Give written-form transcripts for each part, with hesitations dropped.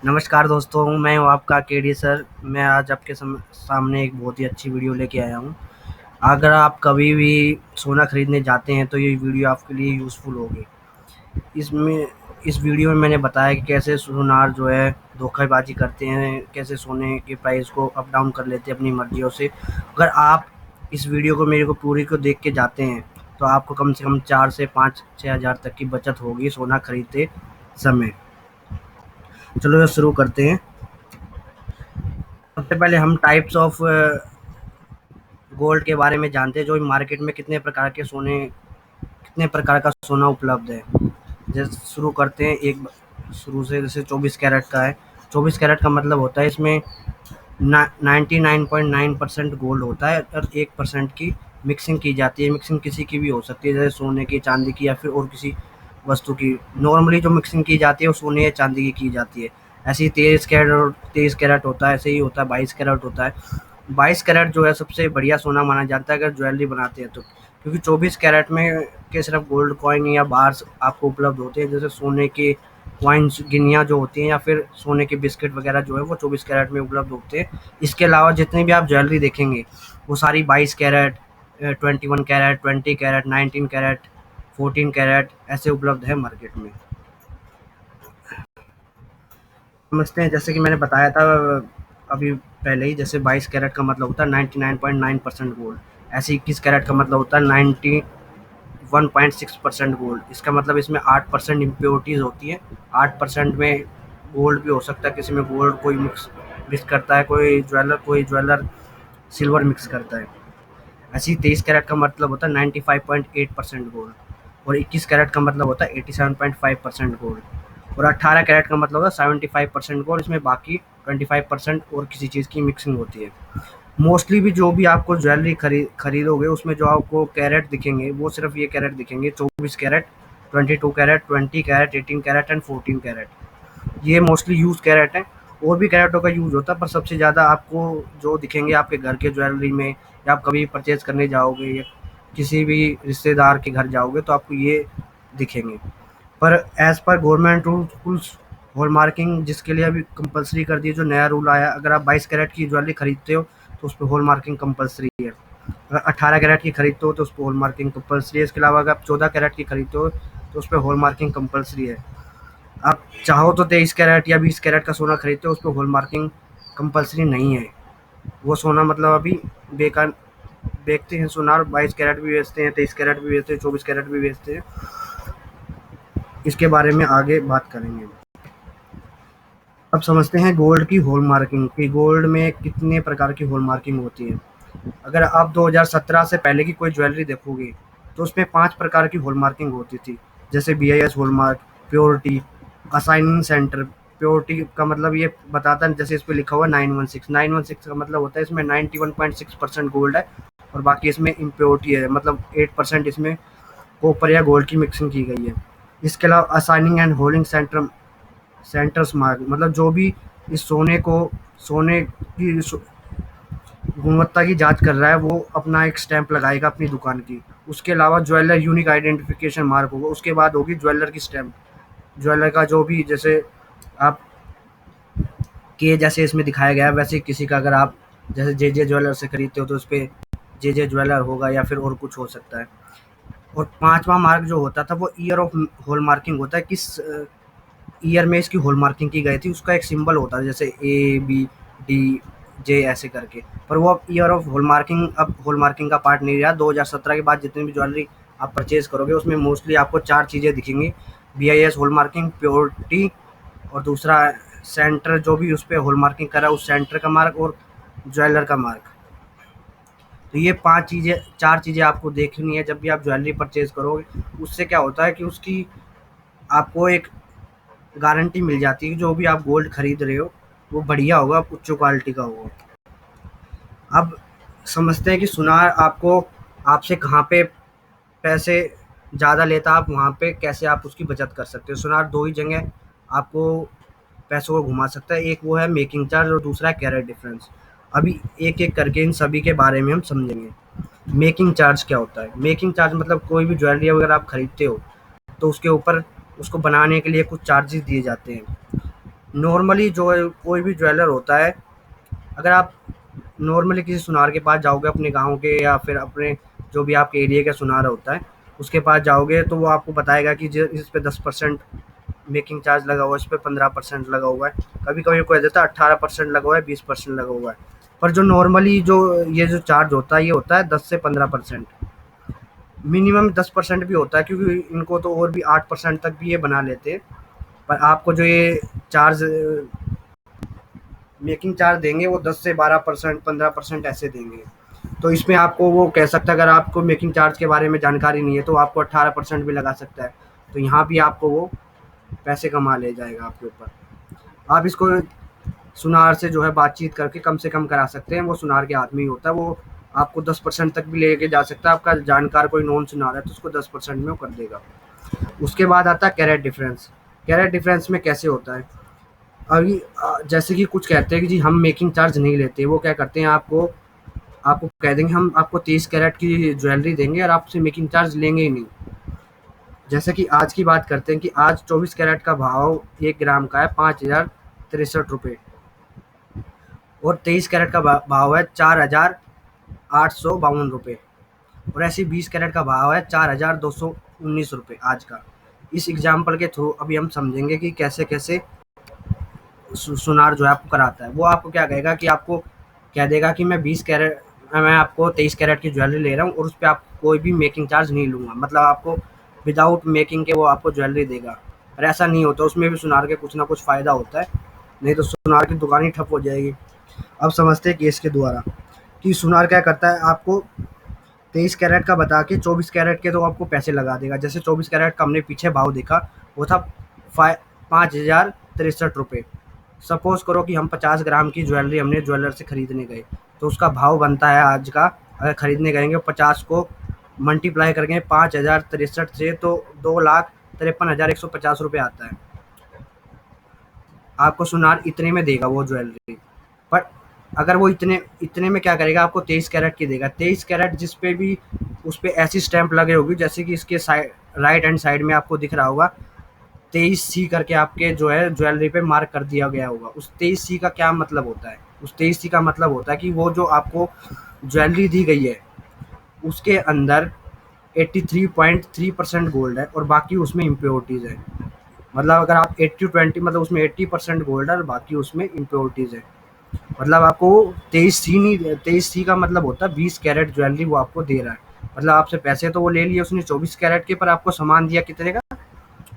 नमस्कार दोस्तों, मैं हूँ आपका केडी सर। मैं आज आपके सामने एक बहुत ही अच्छी वीडियो लेके आया हूँ। अगर आप कभी भी सोना खरीदने जाते हैं तो ये वीडियो आपके लिए यूज़फुल होगी। इसमें इस वीडियो में मैंने बताया कि कैसे सोनार जो है धोखेबाजी करते हैं, कैसे सोने के प्राइस को अप डाउन कर लेते हैं अपनी मर्जियों से। अगर आप इस वीडियो को मेरे को पूरी को देख के जाते हैं तो आपको कम से कम 4 से 5-6 हज़ार तक की बचत होगी सोना खरीदते समय। चलो शुरू करते हैं। सबसे पहले हम टाइप्स ऑफ गोल्ड के बारे में जानते हैं, जो मार्केट में कितने प्रकार का सोना उपलब्ध है। जैसे शुरू करते हैं एक शुरू से, जैसे 24 कैरेट का है। 24 कैरेट का मतलब होता है इसमें 99.9% गोल्ड होता है और 1% की मिक्सिंग की जाती है। मिक्सिंग किसी की भी हो सकती है, जैसे सोने की, चांदी की या फिर और किसी वस्तु की। नॉर्मली जो मिक्सिंग की जाती है वो सोने या चांदी की जाती है। ऐसे ही 23 कैरेट और 23 कैरेट होता है, ऐसे ही होता है 22 कैरेट होता है। 22 कैरेट जो है सबसे बढ़िया सोना माना जाता है अगर ज्वेलरी बनाते हैं तो, क्योंकि 24 कैरेट में के सिर्फ गोल्ड कॉइन या बार्स आपको उपलब्ध होते हैं। जैसे सोने के कॉइन्स गिनियाँ जो होती हैं या फिर सोने के बिस्किट वगैरह जो है वो 24 कैरेट में उपलब्ध होते हैं। इसके अलावा जितनी भी आप ज्वेलरी देखेंगे वो सारी 22 carat, 21 carat, 20 carat, 19 carat, 14 carat ऐसे उपलब्ध है मार्केट में। समझते हैं, जैसे कि मैंने बताया था अभी पहले ही, जैसे 22 कैरेट का मतलब होता है 99.9% गोल्ड। ऐसे 21 कैरेट का मतलब होता है 91.6% गोल्ड। इसका मतलब इसमें 8% इम्प्योरिटीज़ होती है। 8% में गोल्ड भी हो सकता है, किसी में गोल्ड कोई मिक्स मिक्स करता है, कोई ज्वेलर सिल्वर मिक्स करता है। ऐसे ही 23 कैरेट का मतलब होता है 95.8% गोल्ड, और 21 कैरेट का मतलब होता है 87.5% गोल्ड, और 18 कैरेट का मतलब होता है 75% गोल्ड। इसमें बाकी 25% और किसी चीज़ की मिक्सिंग होती है। मोस्टली भी जो भी आपको ज्वेलरी खरीदोगे उसमें जो आपको कैरेट दिखेंगे वो सिर्फ ये कैरेट दिखेंगे: 24 carat, 22 carat, 20 carat, 18 carat and 14 carat. ये मोस्टली यूज़ कैरेट हैं। और भी कैरेटों का यूज़ होता है, पर सबसे ज़्यादा आपको जो दिखेंगे आपके घर के ज्वेलरी में, या आप कभी परचेज करने जाओगे या किसी भी रिश्तेदार के घर जाओगे तो आपको ये दिखेंगे। पर as per government rules, hallmarking जिसके लिए अभी कंपलसरी कर दी है, जो नया रूल आया, अगर आप 22 कैरेट की ज्वेलरी खरीदते हो तो उस पर हॉलमार्किंग कंपलसरी है। अगर 18 कैरेट की खरीदते हो तो उस पर हॉलमार्किंग कंपलसरी है। इसके अलावा अगर आप 14 कैरेट की खरीदते हो तो उस पर हॉलमार्किंग कंपलसरी है। आप चाहो तो 23 कैरेट या 20 कैरेट का सोना खरीदते हो, उस पर हॉलमार्किंग कंपलसरी नहीं है। वो सोना मतलब अभी बेकार बेचते हैं। सोनार 22 कैरेट भी बेचते हैं, 23 कैरेट भी बेचते हैं, 24 कैरेट भी बेचते हैं। इसके बारे में आगे बात करेंगे। अब समझते हैं गोल्ड की हॉलमार्किंग कि गोल्ड में कितने प्रकार की हॉलमार्किंग होती है। अगर आप 2017 से पहले की कोई ज्वेलरी देखोगे तो उसमें 5 प्रकार की हॉलमार्किंग होती थी, जैसे BIS hallmark, purity, assigning centre. Purity का मतलब ये बताता है, जैसे इस पे लिखा हुआ 916, 916 का मतलब होता है इसमें 91.6% गोल्ड है और बाकी इसमें इम्प्योरिटी है, मतलब 8% इसमें कॉपर या गोल्ड की मिक्सिंग की गई है। इसके अलावा assigning and holding centres mark, मतलब जो भी इस सोने की गुणवत्ता की जांच कर रहा है वो अपना एक स्टैंप लगाएगा अपनी दुकान की। उसके अलावा ज्वेलर यूनिक आइडेंटिफिकेशन मार्क होगा, उसके बाद होगी ज्वेलर की स्टैंप। ज्वेलर का जो भी, जैसे आप के जैसे इसमें दिखाया गया है वैसे किसी का, अगर आप जैसे JJ ज्वेलर से खरीदते हो तो उस पर JJ ज्वेलर होगा या फिर और कुछ हो सकता है। और पांचवा मार्क जो होता था वो ईयर ऑफ हॉल मार्किंग होता है, किस ईयर में इसकी हॉल मार्किंग की गई थी उसका एक सिंबल होता है, जैसे ABD J ऐसे करके। पर वो अब ईयर ऑफ हॉल मार्किंग अब हॉल मार्किंग का पार्ट नहीं रहा। 2017 के बाद जितनी भी ज्वेलरी आप परचेज करोगे उसमें मोस्टली आपको 4 चीज़ें दिखेंगी: BIS हॉल मार्किंग, प्योरिटी, और दूसरा सेंटर जो भी उस पर हॉल मार्किंग करा उस सेंटर का मार्क, और ज्वेलर का मार्क। तो ये 4 चीज़ें आपको देखनी है जब भी आप ज्वेलरी परचेज करोगे। उससे क्या होता है कि उसकी आपको एक गारंटी मिल जाती है कि जो भी आप गोल्ड खरीद रहे हो वो बढ़िया होगा, उच्च क्वालिटी का होगा। अब समझते हैं कि सुनार आपको आपसे कहाँ पे पैसे ज़्यादा लेता, आप वहाँ पे कैसे आप उसकी बचत कर सकते हो। सुनार दो ही जगह आपको पैसों को घुमा सकता है, एक वो है मेकिंग चार्ज और दूसरा है कैरेट डिफरेंस। अभी एक एक करके इन सभी के बारे में हम समझेंगे। मेकिंग चार्ज क्या होता है? मेकिंग चार्ज मतलब कोई भी ज्वेलरी अगर आप खरीदते हो तो उसके ऊपर उसको बनाने के लिए कुछ चार्जेस दिए जाते हैं। नॉर्मली जो है कोई भी ज्वेलर होता है, अगर आप नॉर्मली किसी सुनार के पास जाओगे अपने गाँव के या फिर अपने जो भी आपके एरिया का सुनार होता है, उसके पास जाओगे तो वो आपको बताएगा कि इस पे 10% मेकिंग चार्ज लगा हुआ है, इस पे 15% लगा हुआ है, कभी कभी कह देता है 18% लगा हुआ है, 20% लगा हुआ है। पर जो नॉर्मली जो ये जो चार्ज होता है ये होता है 10 से 15%। मिनिमम 10% भी होता है, क्योंकि इनको तो और भी 8% तक भी ये बना लेते हैं। पर आपको जो ये चार्ज मेकिंग चार्ज देंगे वो 10 से 12%, 15% ऐसे देंगे। तो इसमें आपको वो कह सकता है, अगर आपको मेकिंग चार्ज के बारे में जानकारी नहीं है तो आपको 18% भी लगा सकता है। तो यहाँ भी आपको वो पैसे कमा ले जाएगा आपके ऊपर। आप इसको सुनार से जो है बातचीत करके कम से कम करा सकते हैं, वो सुनार के हाथ में ही होता है, वो आपको 10% तक भी लेके जा सकता है। आपका जानकार कोई नॉन सुनार है तो उसको 10% में वो कर देगा। उसके बाद आता है कैरेट डिफरेंस। कैरेट डिफरेंस में कैसे होता है, अभी जैसे कि कुछ कहते हैं कि जी हम मेकिंग चार्ज नहीं लेते, वो क्या करते हैं आपको आपको कह देंगे हम आपको 23 कैरेट की ज्वेलरी देंगे और आपसे मेकिंग चार्ज लेंगे ही नहीं। जैसे कि आज की बात करते हैं कि आज 24 कैरेट का भाव 1 ग्राम का है 5,063 रुपये, और 23 कैरेट का भाव है 4,852 रुपये, और ऐसे 20 कैरेट का भाव है 4,219 रुपये आज का। इस एग्जाम्पल के थ्रू अभी हम समझेंगे कि कैसे कैसे सुनार जो है आपको कराता है। वो आपको क्या कहेगा कि आपको कह देगा कि मैं आपको 23 कैरेट की ज्वेलरी ले रहा हूँ और उस पर आप कोई भी मेकिंग चार्ज नहीं लूँगा, मतलब आपको विदाउट मेकिंग के वो आपको ज्वेलरी देगा। पर ऐसा नहीं होता, उसमें भी सुनार के कुछ ना कुछ फ़ायदा होता है, नहीं तो सुनार की दुकान ही ठप हो जाएगी। अब समझते हैं केस के द्वारा कि सुनार क्या करता है, आपको 23 कैरेट का बता के 24 कैरेट के तो आपको पैसे लगा देगा। जैसे 24 कैरेट का हमने पीछे भाव देखा, वो था 5,063 रुपये। सपोज करो कि हम 50 ग्राम की ज्वेलरी हमने ज्वेलर से खरीदने गए, तो उसका भाव बनता है आज का, अगर खरीदने गएंगे 50 को मल्टीप्लाई करके 5,063 से, तो 2,53,150 रुपये आता है। आपको सुनार इतने में देगा वो ज्वेलरी। पर अगर वो इतने इतने में क्या करेगा, आपको 23 कैरेट की देगा। 23 कैरेट जिस पे भी उस पर ऐसी स्टैंप लगे होगी, जैसे कि इसके साइड राइट हैंड साइड में आपको दिख रहा होगा 23C करके आपके जो है ज्वेलरी पे मार्क कर दिया गया होगा। उस 23C का क्या मतलब होता है, उस 23C का मतलब होता है कि वो जो आपको ज्वेलरी दी गई है उसके अंदर 83.3% गोल्ड है और बाकी उसमें इम्प्योरिटीज़ है। मतलब अगर आप 80-20 मतलब उसमें 80% गोल्ड है और बाकी उसमें इम्प्योरिटीज़ है। मतलब आपको 23C नहीं, 23C का मतलब होता है 20 कैरेट ज्वेलरी वो आपको दे रहा है। मतलब आपसे पैसे तो वो ले लिए उसने 24 कैरेट के, पर आपको सामान दिया कितने का,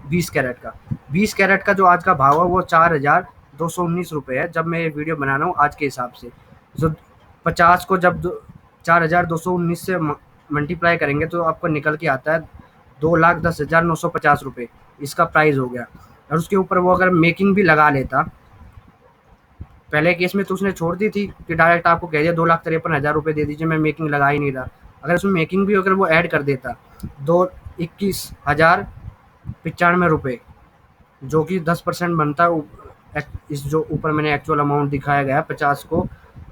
20 कैरेट का। 20 कैरेट का जो आज का भाव है वो 4,219 रुपये है, जब मैं ये वीडियो बना रहा हूँ आज के हिसाब से। तो 50 को जब 4,219 से मल्टीप्लाई करेंगे तो आपको निकल के आता है 2,10,950 रुपये, इसका प्राइस हो गया। और उसके ऊपर वो अगर मेकिंग भी लगा लेता, पहले केस में तो उसने छोड़ दी थी कि डायरेक्ट आपको कह दिया 2,53,000 रुपये दे दीजिए, मैं मेकिंग लगा ही नहीं रहा। अगर उसमें मेकिंग भी अगर वो ऐड कर देता, 21,095 रुपये, जो कि 10% बनता है इस जो ऊपर मैंने एक्चुअल अमाउंट दिखाया गया 50 को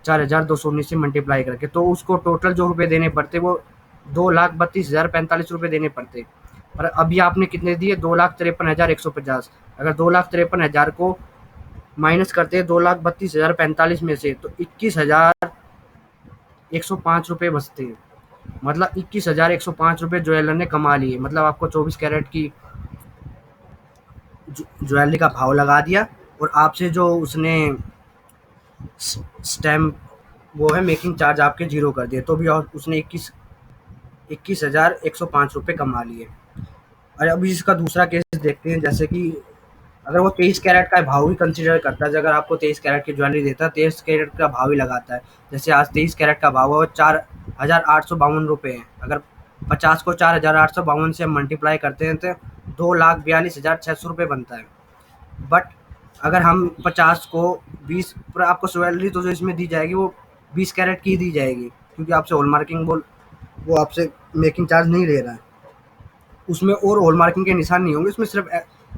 4,219 से मल्टीप्लाई करके, तो उसको टोटल जो रुपए देने पड़ते वो 2,32,045 रुपये देने पड़ते। पर अभी आपने कितने दिए, 2,53,150। अगर 2,53,000 को माइनस करते हैं 2,32,045 में से, तो 21,105 रुपये बचते हैं। मतलब 21,105 रुपये ज्वेलर ने कमा लिए। मतलब आपको 24 कैरेट की ज्वेलरी का भाव लगा दिया और आपसे जो उसने स्टैम्प वो है मेकिंग चार्ज आपके जीरो कर दिए, तो भी और उसने 21,105 रुपये कमा लिए। और अभी इसका दूसरा केस देखते हैं, जैसे कि अगर वो 23 कैरेट का भाव ही कंसिडर करता है, अगर आपको 23 कैरेट की ज्वेलरी देता है 23 कैरेट का भाव ही लगाता है। जैसे आज 23 कैरेट का भाव है वो 4,852 रुपये है। अगर 50 को 4,852 से हम मल्टीप्लाई करते हैं तो 2,42,600 रुपये बनता है। बट अगर हम 50 को 20 पर, आपको ज्वेलरी तो जो इसमें दी जाएगी वो 20 कैरेट की दी जाएगी, क्योंकि आपसे हॉल मार्किंग वो आपसे मेकिंग चार्ज नहीं ले रहा है। उसमें और हॉल मार्किंग के निशान नहीं होंगे, उसमें सिर्फ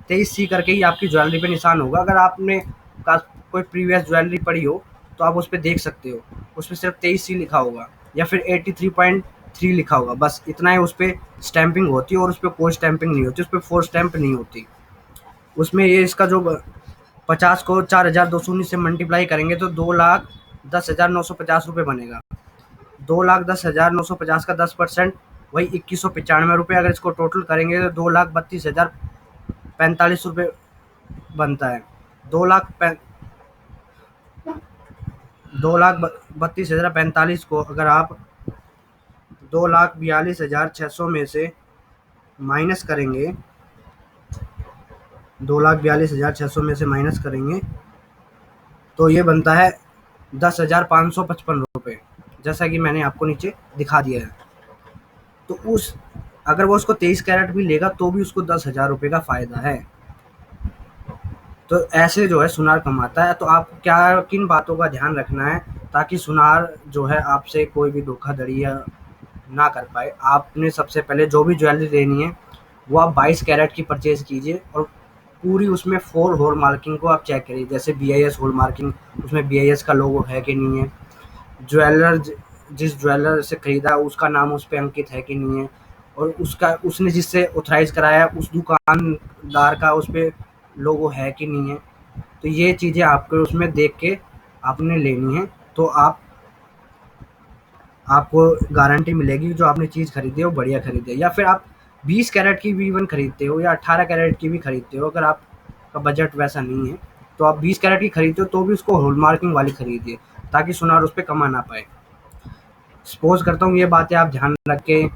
23C करके ही आपकी ज्वेलरी पे निशान होगा। अगर आपने कोई प्रीवियस ज्वेलरी पड़ी हो तो आप उस पर देख सकते हो, उसमें सिर्फ 23C लिखा होगा या फिर 83.3 लिखा होगा, बस इतना ही उस पर स्टैंपिंग होती है। और उस पर कोई स्टैंपिंग नहीं होती, उस पर 4 स्टैंप नहीं होती। उसमें ये इसका जो 50 को 4219 से मल्टीप्लाई करेंगे तो 2,10,950 रुपये बनेगा। 2,10,950 का 10% वही 2195 रुपये। अगर इसको टोटल करेंगे तो 2,32,045 रुपये बनता है। 2,32,045 को अगर आप 2,42,600 में से माइनस करेंगे, 2,42,600 में से माइनस करेंगे तो ये बनता है 10,555 रुपये, जैसा कि मैंने आपको नीचे दिखा दिया है। तो उस अगर वो उसको 23 कैरेट भी लेगा तो भी उसको 10,000 रुपये का फ़ायदा है। तो ऐसे जो है सुनार कमाता है। तो आपको क्या किन बातों का ध्यान रखना है ताकि सुनार जो है आपसे कोई भी धोखाधड़ी ना कर पाए। आपने सबसे पहले जो भी ज्वेलरी लेनी है वो आप 22 कैरेट की परचेज़ कीजिए और पूरी उसमें 4 हॉल मार्किंग को आप चेक करिए, जैसे BIS हॉल मार्किंग, उसमें BIS का लोगो है कि नहीं है, ज्वेलर जिस ज्वेलर से ख़रीदा उसका नाम उस पे अंकित है कि नहीं है, और उसने जिससे ऑथराइज़ कराया उस दुकानदार का उस पे लोगो है कि नहीं है। तो ये चीज़ें आपको उसमें देख के आपने लेनी है, तो आपको गारंटी मिलेगी जो आपने चीज़ खरीदी है वो बढ़िया खरीदी है। या फिर आप 20 कैरेट की भी इवन खरीदते हो या 18 कैरेट की भी खरीदते हो, अगर आपका बजट वैसा नहीं है तो आप 20 कैरेट की खरीदते हो तो भी उसको हॉल मार्किंग वाली खरीदिए ताकि सुनार उस पे कमा ना पाए। सपोज़ करता हूँ ये बातें आप ध्यान रख के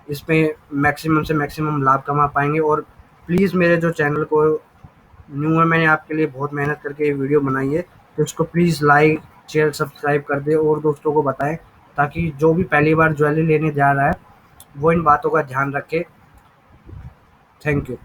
इसमें मैक्सिमम से मैक्सिमम लाभ कमा पाएँगे। और प्लीज़ मेरे जो चैनल को न्यू है, मैंने आपके लिए बहुत मेहनत करके ये वीडियो बनाई है, तो इसको प्लीज़ लाइक शेयर सब्सक्राइब कर दें और दोस्तों को बताएं ताकि जो भी पहली बार ज्वेलरी लेने जा रहा है वो इन बातों का ध्यान रखे। Thank you.